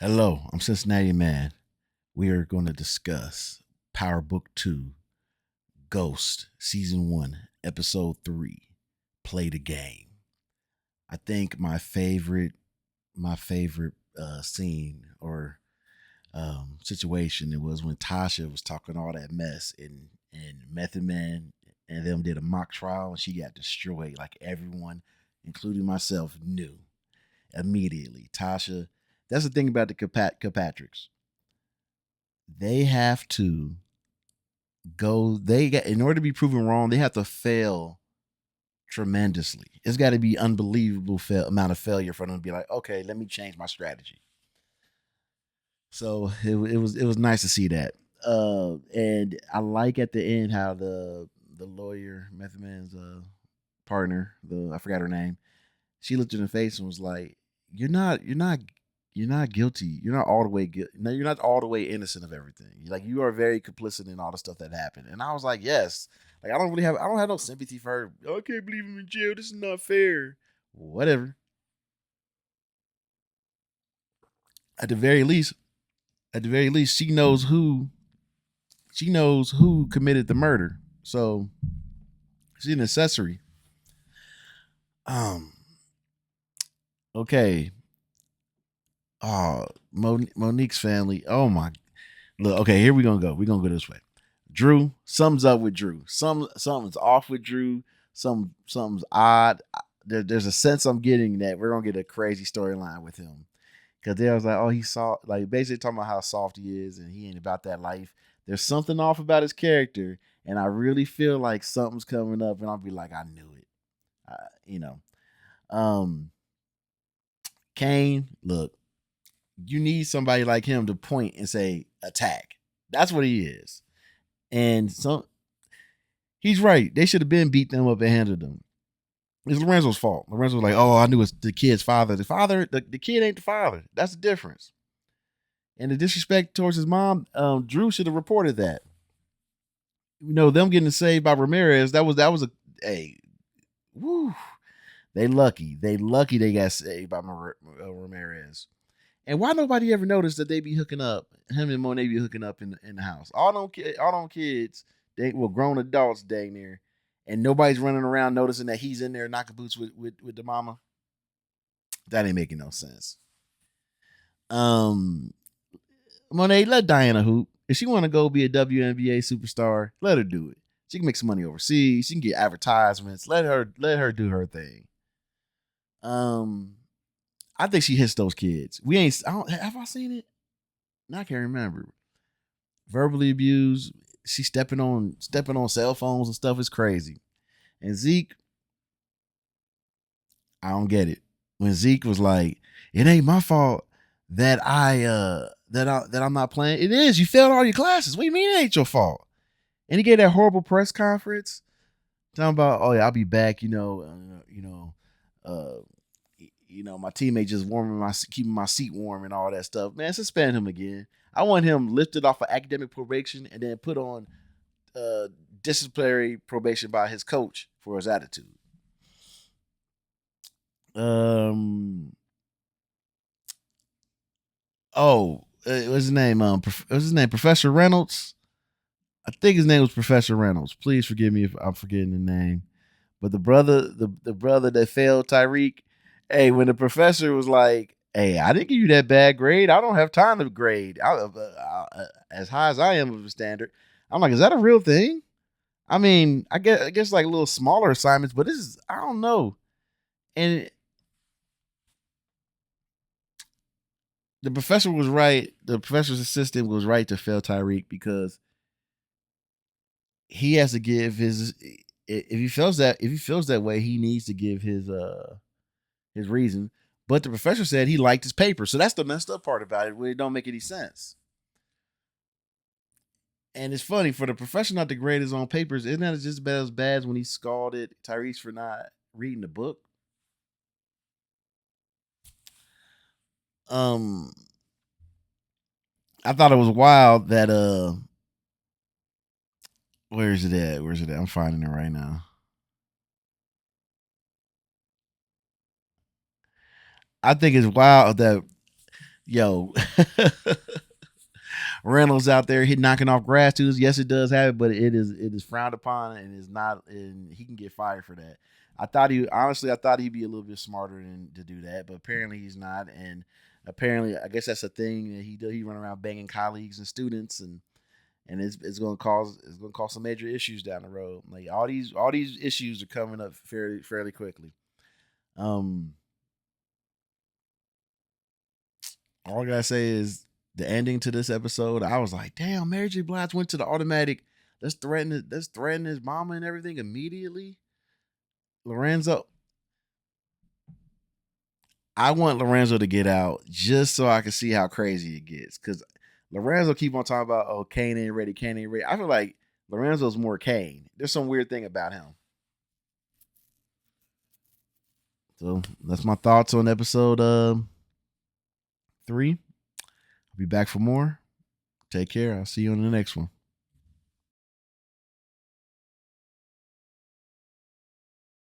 Hello, I'm Cincinnati Man. We are going to discuss Power Book 2, Ghost, Season 1, Episode 3, Play the Game. I think my favorite scene or situation it was when Tasha was talking all that mess and Method Man and them did a mock trial and she got destroyed like everyone, including myself, knew immediately. Tasha, that's the thing about the Kilpatricks. They have to they got in order to be proven wrong, they have to fail tremendously. It's got to be unbelievable amount of failure for them to be like, okay, let me change my strategy. So it was nice to see that. And I like at the end how the lawyer, Method Man's partner, the I forgot her name, she looked in her face and was like, you're not guilty. You're not all the way guilty. No, you're not all the way innocent of everything. Like you are very complicit in all the stuff that happened. And I was like, yes. Like I don't have no sympathy for her. Oh, I can't believe him in jail. This is not fair. Whatever. At the very least, at the very least, she knows who committed the murder. So she's an accessory. Um. Okay. Monique's family. Oh my. Look. Okay. Here we gonna go. We gonna go this way. Drew. Something's up with Drew. Something's off with Drew. Something's odd. There's a sense I'm getting that we're gonna get a crazy storyline with him. Cause they was like, oh, he saw like basically talking about how soft he is and he ain't about that life. There's something off about his character, and I really feel like something's coming up, and I'll be like, I knew it. You know, um, Kane. Look, you need somebody like him to point and say attack. That's what he is, and so he's right. They should have been beat them up and handled them. It's Lorenzo's fault. Lorenzo was like, oh, I knew it's the kid's father. The kid ain't the father. That's the difference. And the disrespect towards his mom, Drew should have reported that. Them getting saved by Ramirez. That was a hey, woo. They lucky. They lucky they got saved by Ramirez. And why nobody ever noticed that they be hooking up? Him and Monet be hooking up in the house. All them kids, they were grown adults dang near, and nobody's running around noticing that he's in there knocking boots with the mama. That ain't making no sense. Um, Monet, let Diana hoop. If she want to go be a WNBA superstar, let her do it. She can make some money overseas. She can get advertisements. Let her do her thing. Um, I think she hits those kids. We ain't. I don't, have I seen it? I can't remember. Verbally abused. She stepping on cell phones and stuff is crazy. And Zeke, I don't get it. When Zeke was like, "It ain't my fault that I'm not playing." It is. You failed all your classes. What do you mean it ain't your fault? And he gave that horrible press conference talking about, "Oh yeah, I'll be back." Uh, my teammate just keeping my seat warm and all that stuff. Man, suspend him again. I want him lifted off of academic probation and then put on uh, disciplinary probation by his coach for his attitude. Um. Oh, what's his name? What's his name? Professor Reynolds. I think his name was Professor Reynolds. Please forgive me if I'm forgetting the name. But the brother that failed Tyreek. Hey, when the professor was like, "Hey, I didn't give you that bad grade. I don't have time to grade. As high as I am of a standard." I'm like, "Is that a real thing?" I mean, I guess like little smaller assignments, but this is I don't know. And the professor was right. The professor's assistant was right to fail Tyreek because he has to give his if he feels that way, he needs to give his reason. But the professor said he liked his paper, so that's the messed up part about it. Where it don't make any sense. And it's funny for the professor not to grade his own papers. Isn't that just about as bad as when he scalded Tyrese for not reading the book? Um, I thought it was wild that where is it at? Where's it at? I'm finding it right now. I think it's wild that Yo, Reynolds out there hit knocking off grass tubes. Yes, it does have it, but it is frowned upon and is not, and he can get fired for that. I thought he'd be a little bit smarter than to do that, but apparently he's not. And apparently, I guess that's a thing that he do. He run around banging colleagues and students, and it's going to cause some major issues down the road. Like all these issues are coming up fairly quickly. Um, all I gotta say is the ending to this episode. I was like, damn, Mary J. Blige went to the automatic. Let's threaten his mama and everything immediately. Lorenzo, I want Lorenzo to get out just so I can see how crazy it gets. Cause Lorenzo keep on talking about, oh, Kane ain't ready, Kane ain't ready. I feel like Lorenzo's more Kane. There's some weird thing about him. So that's my thoughts on episode 3. I'll be back for more. Take care. I'll see you on the next one.